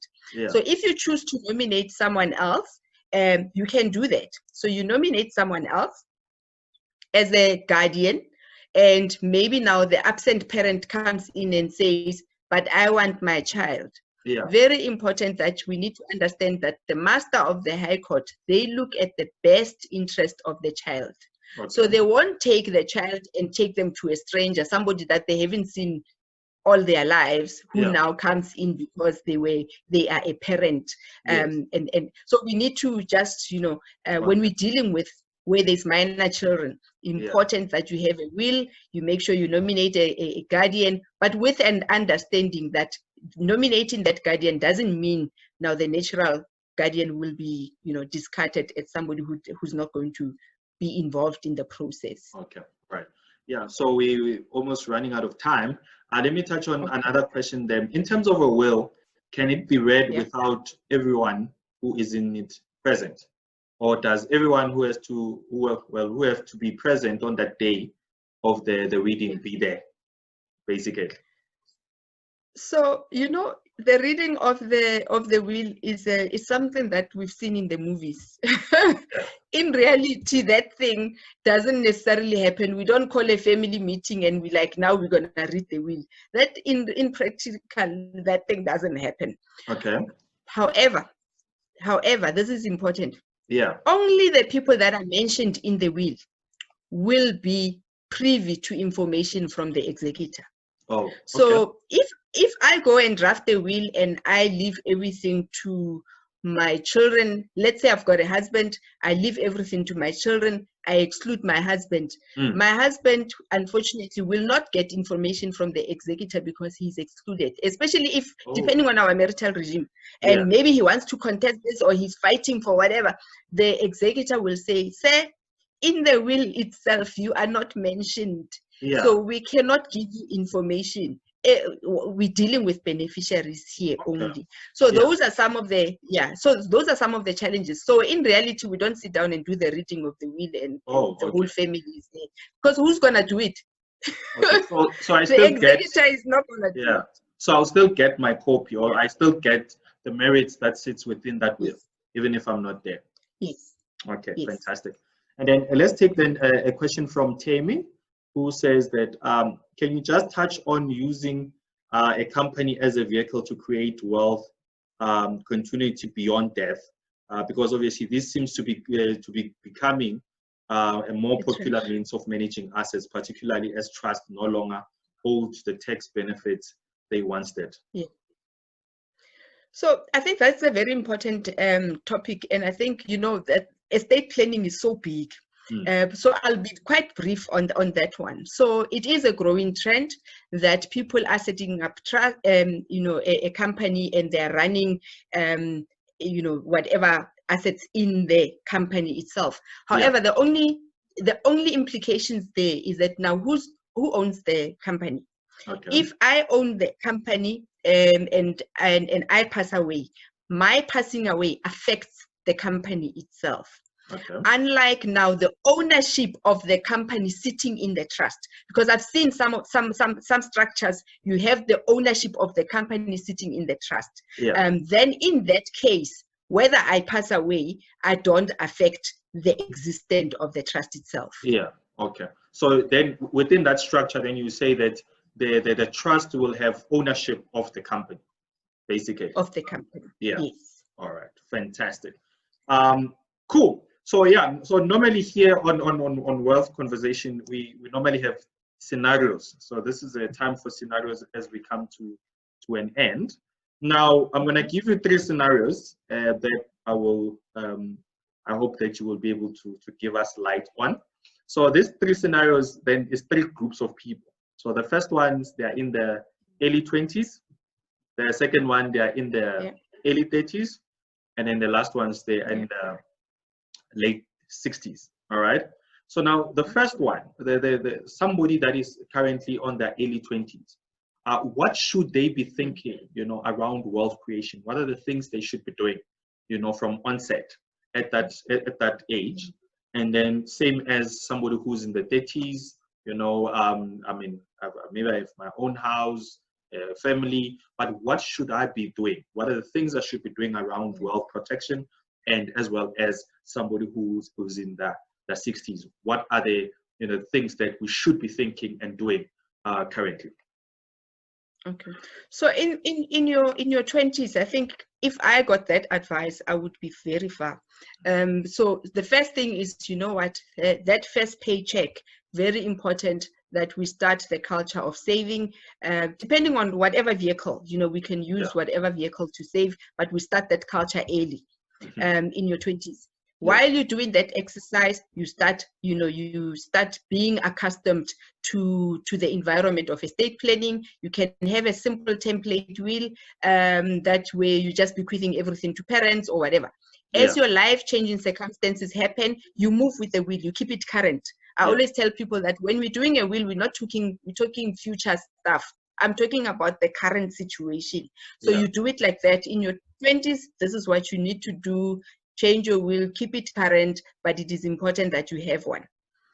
So if you choose to nominate someone else, you can do that. So you nominate someone else as a guardian, and maybe now the absent parent comes in and says, but I want my child. Very important that we need to understand that the master of the High Court, they look at the best interest of the child. So they won't take the child and take them to a stranger, somebody that they haven't seen all their lives, who now comes in because they are a parent. And so we need to just, when we're dealing with where there's minor children, important that you have a will, you make sure you nominate a guardian, but with an understanding that nominating that guardian doesn't mean now the natural guardian will be, discarded as somebody who's not going to be involved in the process. Okay, right. Yeah, so we're almost running out of time. Let me touch on another question then. In terms of a will, can it be read without everyone who is in it present? Or does everyone who has to be present on that day of the reading be there, basically? So, the reading of the will is something that we've seen in the movies. In reality, that thing doesn't necessarily happen. We don't call a family meeting and we now we're gonna read the will. That in practical, that thing doesn't happen. Okay. However, this is important. Yeah. Only the people that are mentioned in the will be privy to information from the executor. Oh. Okay. So if I go and draft a will and I leave everything to my children, let's say I've got a husband, I leave everything to my children, I exclude my husband. My husband, unfortunately, will not get information from the executor because he's excluded, especially if, depending on our marital regime, and maybe he wants to contest this or he's fighting for whatever, the executor will say, sir, in the will itself, you are not mentioned. So we cannot give you information. we're dealing with beneficiaries here Okay. only. So Yeah. those are some of the so those are some of the challenges. So in reality, we don't sit down and do the reading of the will and the whole family is there, because who's gonna do it? Okay. So I The still get, executor is not gonna do it. so I'll still get my copy, or I still get the merits that sits within that will, even if I'm not there. Yes. Okay, Yes. fantastic. And then let's take then a question from Tammy, who says that can you just touch on using a company as a vehicle to create wealth continuity beyond death? Because obviously this seems to be becoming a more popular means of managing assets, particularly as trust no longer holds the tax benefits they once did. Yeah. So I think that's a very important topic, and I think that estate planning is so big. So I'll be quite brief on that one. So it is a growing trend that people are setting up a company, and they're running whatever assets in the company itself. However, the only implications there is that now who owns the company? Okay. If I own the company and I pass away, my passing away affects the company itself. Okay. Unlike now, the ownership of the company sitting in the trust, because I've seen some structures, you have the ownership of the company sitting in the trust. Then in that case, whether I pass away, I don't affect the existence of the trust itself. Yeah. Okay. So then within that structure, then you say that the trust will have ownership of the company, basically. Of the company. Yeah. Yes. All right. Fantastic. Cool. So yeah. So normally here on Wealth Conversation, we normally have scenarios. So this is a time for scenarios as we come to an end. Now I'm gonna give you 3 scenarios that I will. I hope that you will be able to give us light on. So these 3 scenarios then is 3 groups of people. So the first ones, they are in the early 20s. The second one, they are in the early 30s. And then the last ones, they are in the late 60s. All right. So now the first one, the somebody that is currently on their early 20s, what should they be thinking, around wealth creation? What are the things they should be doing, from onset at that age? And then same as somebody who's in the 30s, I mean, maybe I have my own house, family, but what should I be doing? What are the things I should be doing around wealth protection? And as well as somebody who's in the 60s, what are the things that we should be thinking and doing currently? Okay, so in your 20s, I think if I got that advice, I would be very far. So the first thing is, that first paycheck, very important that we start the culture of saving, depending on whatever vehicle, we can use whatever vehicle to save, but we start that culture early, in your 20s. While you're doing that exercise, you start being accustomed to the environment of estate planning. You can have a simple template will, that way you just bequeathing everything to parents or whatever. As your life-changing circumstances happen, you move with the will, you keep it current. I always tell people that when we're doing a will, we're talking future stuff. I'm talking about the current situation. So you do it like that in your 20s. This is what you need to do. Change your will, keep it current, but it is important that you have one.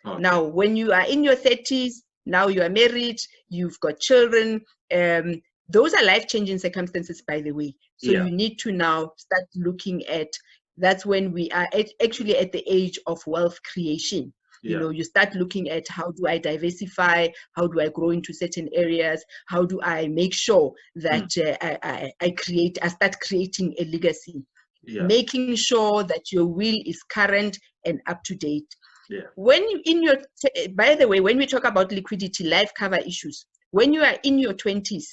Okay. Now, when you are in your 30s, now you are married, you've got children, those are life-changing circumstances, by the way. So you need to now start looking at, that's when we are actually at the age of wealth creation. You start looking at, how do I diversify? How do I grow into certain areas? How do I make sure that I start creating a legacy? Making sure that your will is current and up to date. When you by the way, when we talk about liquidity, life cover issues, when you are in your 20s,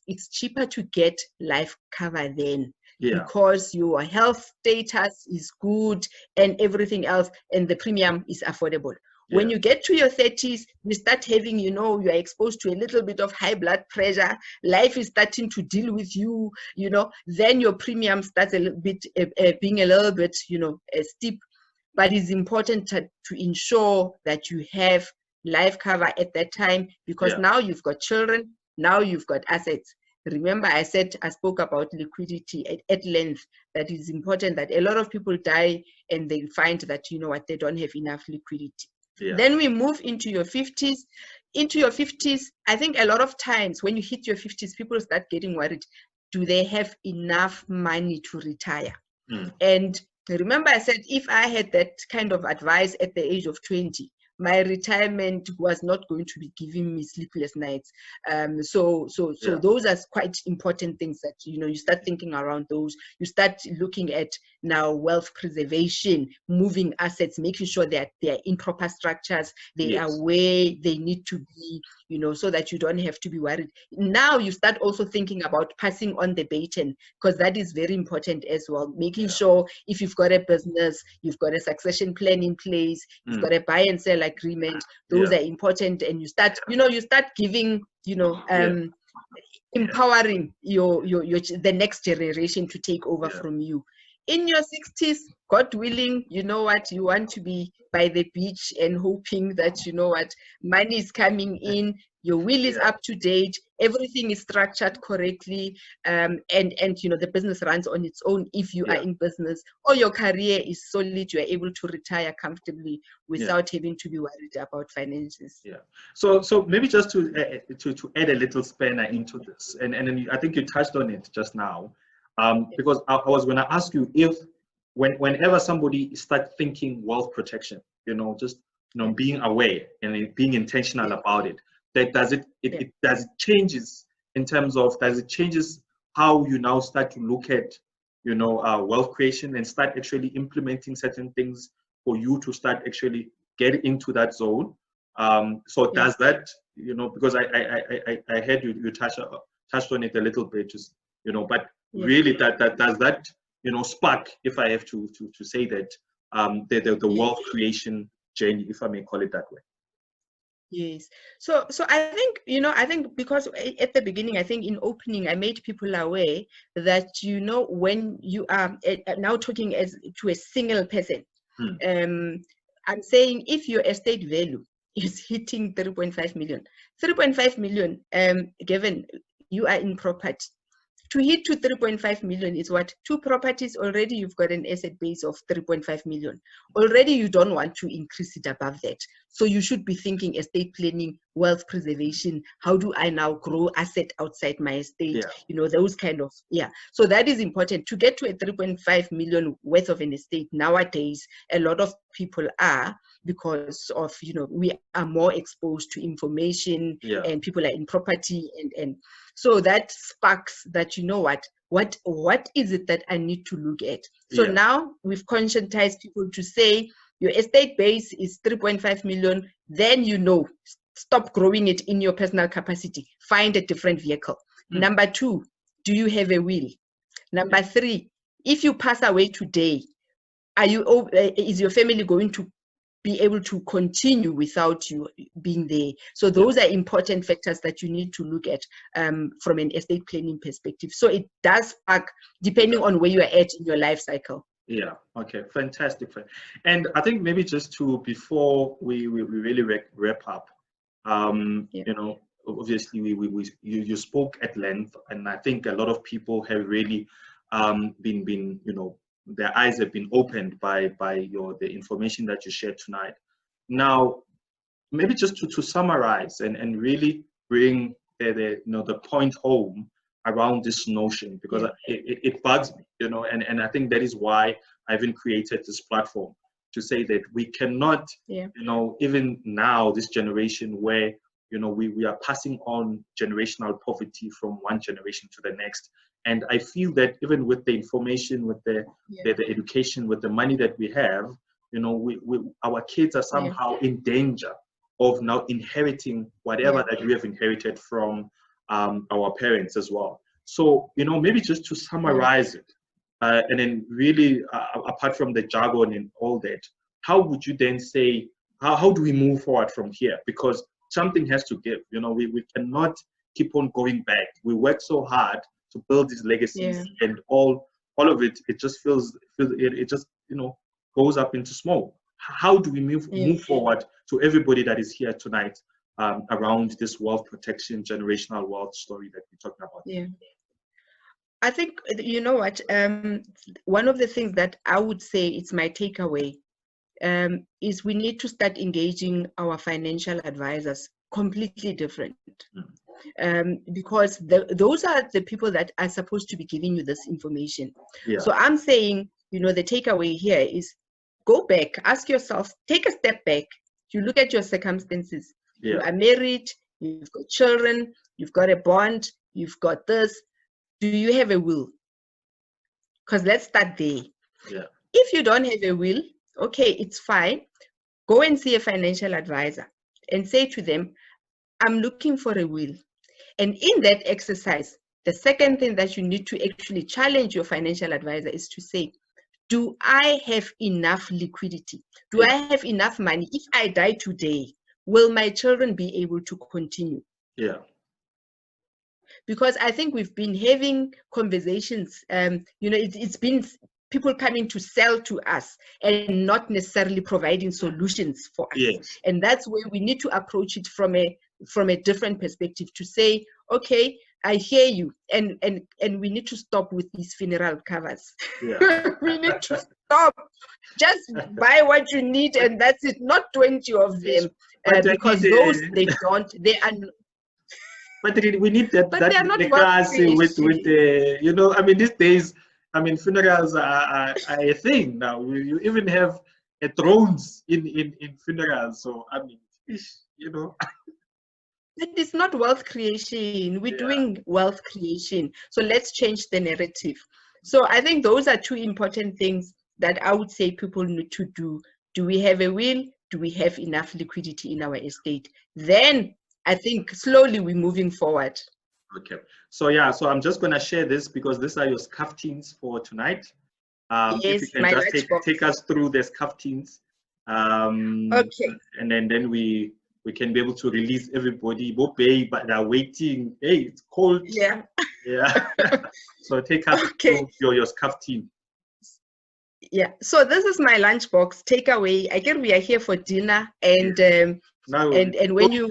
it's cheaper to get life cover then, because your health status is good and everything else, and the premium is affordable. When you get to your 30s, you start having, you are exposed to a little bit of high blood pressure. Life is starting to deal with you, then your premium starts a little bit, being a little bit, steep. But it's important to ensure that you have life cover at that time, because now you've got children, Now you've got assets. Remember, I spoke about liquidity at length. That is important, that a lot of people die and they find that, you know what, they don't have enough liquidity. Yeah. Then we move into your 50s. Into your 50s, I think a lot of times when you hit your 50s, people start getting worried. Do they have enough money to retire? And remember, I said, if I had that kind of advice at the age of 20, my retirement was not going to be giving me sleepless nights. So those are quite important things that, you know, you start thinking around those. You start looking at now wealth preservation, moving assets, making sure that they are in proper structures, they are where they need to be, you know, so that you don't have to be worried. Now you start also thinking about passing on the baton, because that is very important as well. Making sure if you've got a business, you've got a succession plan in place, you've got a buy and sell agreement, those are important. And you start, you know, you start giving, you know, empowering your the next generation to take over from you. In your 60s, God willing, you know what, you want to be by the beach and hoping that, you know what, money is coming in, your will is up to date, everything is structured correctly, and you know, the business runs on its own if you are in business, or your career is solid, you are able to retire comfortably without having to be worried about finances. So maybe just to add a little spanner into this, and I think you touched on it just now, because I was going to ask you if whenever somebody starts thinking wealth protection, you know, just, you know, being aware and being intentional about it, that does it changes in terms of, does it changes how you now start to look at, you know, wealth creation and start actually implementing certain things for you to start actually get into that zone. So does that, you know, because I heard you touched on it a little bit, just, you know, but really that does that, you know, spark, if I have to say that, the wealth creation journey, if I may call it that way. Yes. So I think, you know, I think because at the beginning, I think in opening, I made people aware that, you know, when you are now talking as to a single person, I'm saying if your estate value is hitting 3.5 million, 3.5 million, given you are in property, to hit to 3.5 million is what? 2 properties already, you've got an asset base of 3.5 million. Already you don't want to increase it above that. So you should be thinking estate planning, wealth preservation. How do I now grow asset outside my estate? You know, those kind of, So that is important. To get to a 3.5 million worth of an estate nowadays, a lot of people are, because of, you know, we are more exposed to information and people are in property and so that sparks that, you know what is it that I need to look at? So now we've conscientized people to say your estate base is 3.5 million, then, you know, stop growing it in your personal capacity, find a different vehicle. Number 2, do you have a will? Number 3, if you pass away today, is your family going to be able to continue without you being there? So those are important factors that you need to look at from an estate planning perspective. So it does spark depending on where you are at in your life cycle. Okay, fantastic. And I think maybe just to, before we really wrap up, you know, obviously you spoke at length, and I think a lot of people have really been, you know, their eyes have been opened by the information that you shared tonight. Now, maybe just to summarize and really bring the point home around this notion, because it bugs me, you know, and I think that is why I even created this platform, to say that we cannot, you know, even now, this generation where, you know, we are passing on generational poverty from one generation to the next. And I feel that even with the information, with the education, with the money that we have, you know, our kids are somehow in danger of now inheriting whatever that we have inherited from our parents as well. So, you know, maybe just to summarize it, and then really, apart from the jargon and all that, how would you then say, how do we move forward from here? Because something has to give. You know, we cannot keep on going back. We work so hard to build these legacies, and all of it, it just it just, you know, goes up into smoke. How do we move forward to everybody that is here tonight, around this wealth protection, generational wealth story that we're talking about? Yeah. I think, you know what, one of the things that I would say it's my takeaway is we need to start engaging our financial advisors completely different. Because those are the people that are supposed to be giving you this information. Yeah. So I'm saying, you know, the takeaway here is go back, ask yourself, take a step back. You look at your circumstances. Yeah. You are married, you've got children, you've got a bond, you've got this. Do you have a will? Because let's start there. Yeah. If you don't have a will, okay, it's fine. Go and see a financial advisor and say to them, I'm looking for a will. And in that exercise, the second thing that you need to actually challenge your financial advisor is to say, do I have enough liquidity? Do I have enough money? If I die today, will my children be able to continue? Yeah. Because I think we've been having conversations, you know, it's been people coming to sell to us and not necessarily providing solutions for us. Yes. And that's where we need to approach it from a different perspective, to say, okay, I hear you, and we need to stop with these funeral covers. Yeah. We need to stop. Just buy what you need, and that's it. Not 20 of them, because those they are. But we need that But they are not the cars with the, you know, I mean, these days, I mean, funerals are a thing now. You even have drones in funerals. So I mean, you know. But it's not wealth creation. We're doing wealth creation. So let's change the narrative. So I think those are two important things that I would say people need to do. Do we have a will? Do we have enough liquidity in our estate? Then I think slowly we're moving forward. Okay. So yeah, so I'm just going to share this because these are your scaftings for tonight. Yes, if you can just take us through the scaftings. Okay. And then we can be able to release everybody. But they're waiting. Hey, it's cold. Yeah. Yeah. So take us through your scafting. Yeah. So this is my lunchbox takeaway. Again, we are here for dinner, and when you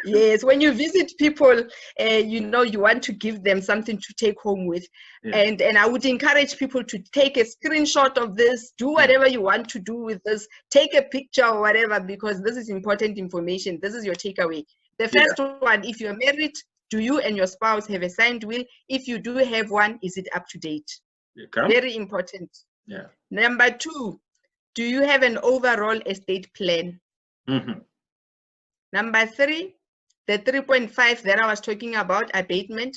yes, when you visit people, you know, you want to give them something to take home with. And I would encourage people to take a screenshot of this, do whatever you want to do with this, take a picture or whatever, because this is important information. This is your takeaway. The first one, if you're married, do you and your spouse have a signed will? If you do have one, is it up to date? Very important. Yeah. Number two, do you have an overall estate plan? Number three, the 3.5 that I was talking about, abatement,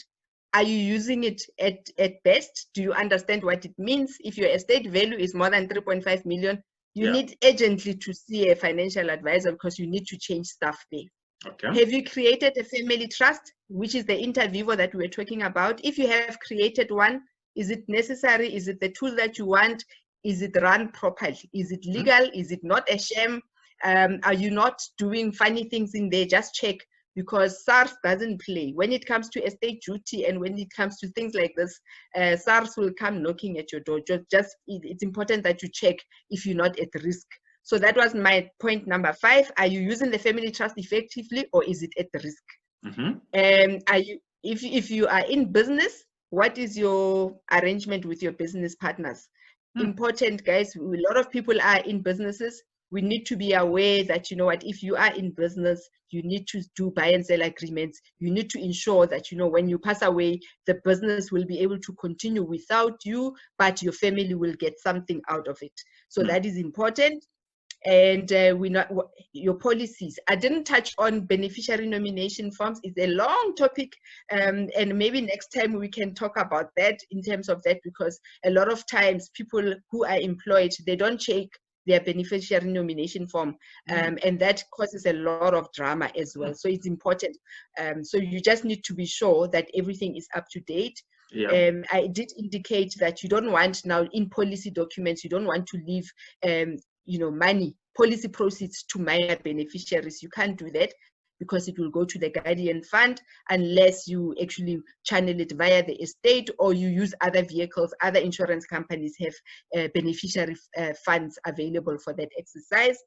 are you using it at best? Do you understand what it means? If your estate value is more than 3.5 million, you need urgently to see a financial advisor, because you need to change stuff there. Okay. Have you created a family trust, which is the inter vivo that we were talking about? If you have created one, is it necessary? Is it the tool that you want? Is it run properly? Is it legal? Is it not a sham? Are you not doing funny things in there? Just check, because SARS doesn't play. When it comes to estate duty and when it comes to things like this, SARS will come knocking at your door. It's important that you check if you're not at risk. So that was my point number 5. Are you using the family trust effectively, or is it at risk? Are you, if you are in business, what is your arrangement with your business partners? Important, guys. A lot of people are in businesses. We need to be aware that, you know what, if you are in business, you need to do buy and sell agreements. You need to ensure that, you know, when you pass away, the business will be able to continue without you, but your family will get something out of it. So that is important. And your policies. I didn't touch on beneficiary nomination forms. It's a long topic, and maybe next time we can talk about that in terms of that, because a lot of times people who are employed, they don't check their beneficiary nomination form, and that causes a lot of drama as well. So it's important. So you just need to be sure that everything is up to date. I did indicate that you don't want, now in policy documents, you don't want to leave you know, money, policy proceeds to minor beneficiaries. You can't do that, because it will go to the guardian fund unless you actually channel it via the estate, or you use other vehicles. Other insurance companies have beneficiary funds available for that exercise.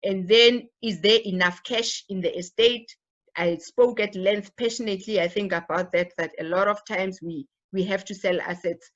And then, is there enough cash in the estate? I spoke at length passionately, I think, about that a lot of times we have to sell assets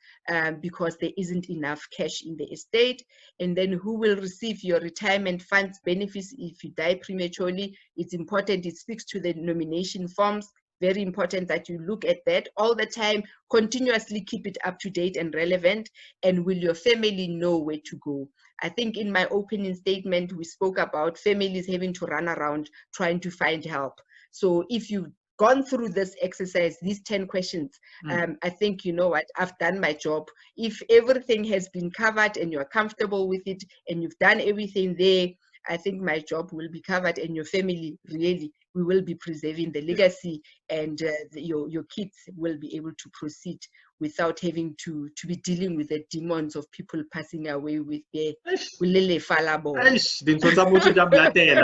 because there isn't enough cash in the estate. And then, who will receive your retirement funds benefits if you die prematurely? It's important. It speaks to the nomination forms. Very important that you look at that all the time, continuously keep it up to date and relevant. And will your family know where to go? I think in my opening statement, we spoke about families having to run around trying to find help. So if you've gone through this exercise, these 10 questions, I think, you know what, I've done my job. If everything has been covered and you're comfortable with it and you've done everything there, I think my job will be covered, and your family, really, we will be preserving the legacy, and your kids will be able to proceed without having to be dealing with the demons of people passing away with their falabo.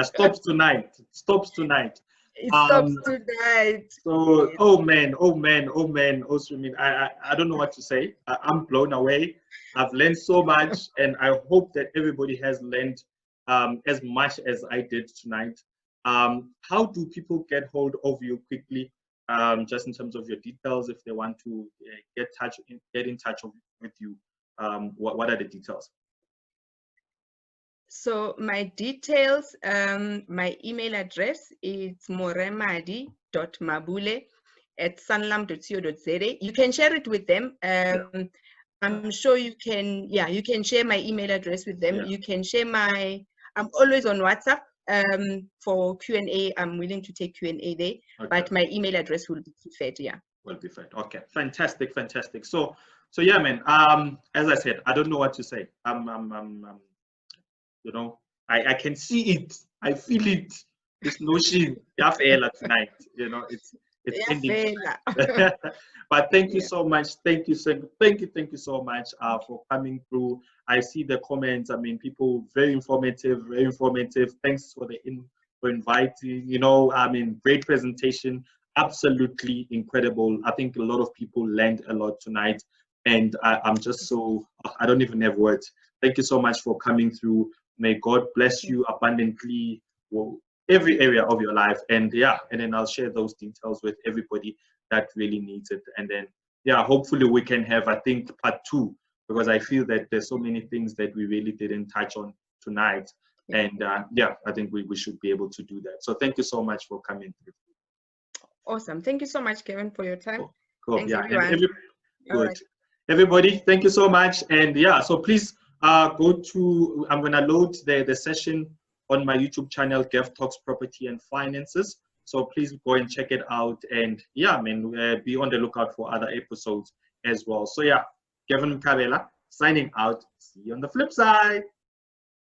Stops tonight. Stops tonight. It stops tonight. So, oh man, Osrimin, I don't know what to say. I'm blown away. I've learned so much, and I hope that everybody has learned as much as I did tonight. How do people get hold of you quickly, just in terms of your details, if they want to get in touch with you? What are the details? So my details, my email address is moremadi.mabule@sanlam.co.za. You can share it with them. I'm sure you can, you can share my email address with them. You can share I'm always on WhatsApp for Q&A. I'm willing to take Q&A there, but my email address will be fed, Will be fed. Okay, fantastic. So yeah, man, as I said, I don't know what to say. You know, I can see it, I feel it. This notion, tonight, you know, it's ending. But thank you so much. Thank you so much for coming through. I see the comments. I mean, people very informative. Thanks for for inviting. You know, I mean, great presentation. Absolutely incredible. I think a lot of people learned a lot tonight, and I'm just so, I don't even have words. Thank you so much for coming through. May God bless you abundantly, every area of your life. And then I'll share those details with everybody that really needs it. And then, hopefully we can have, I think, part 2, because I feel that there's so many things that we really didn't touch on tonight. And I think we should be able to do that. So thank you so much for coming through. Awesome. Thank you so much, Gavin, for your time. Cool. Thanks, everyone. Good. Everybody, thank you so much. And so please go to, I'm going to load the session on my YouTube channel, Gav Talks Property and Finances. So please go and check it out. And be on the lookout for other episodes as well. So Gavin Mkabela signing out. See you on the flip side.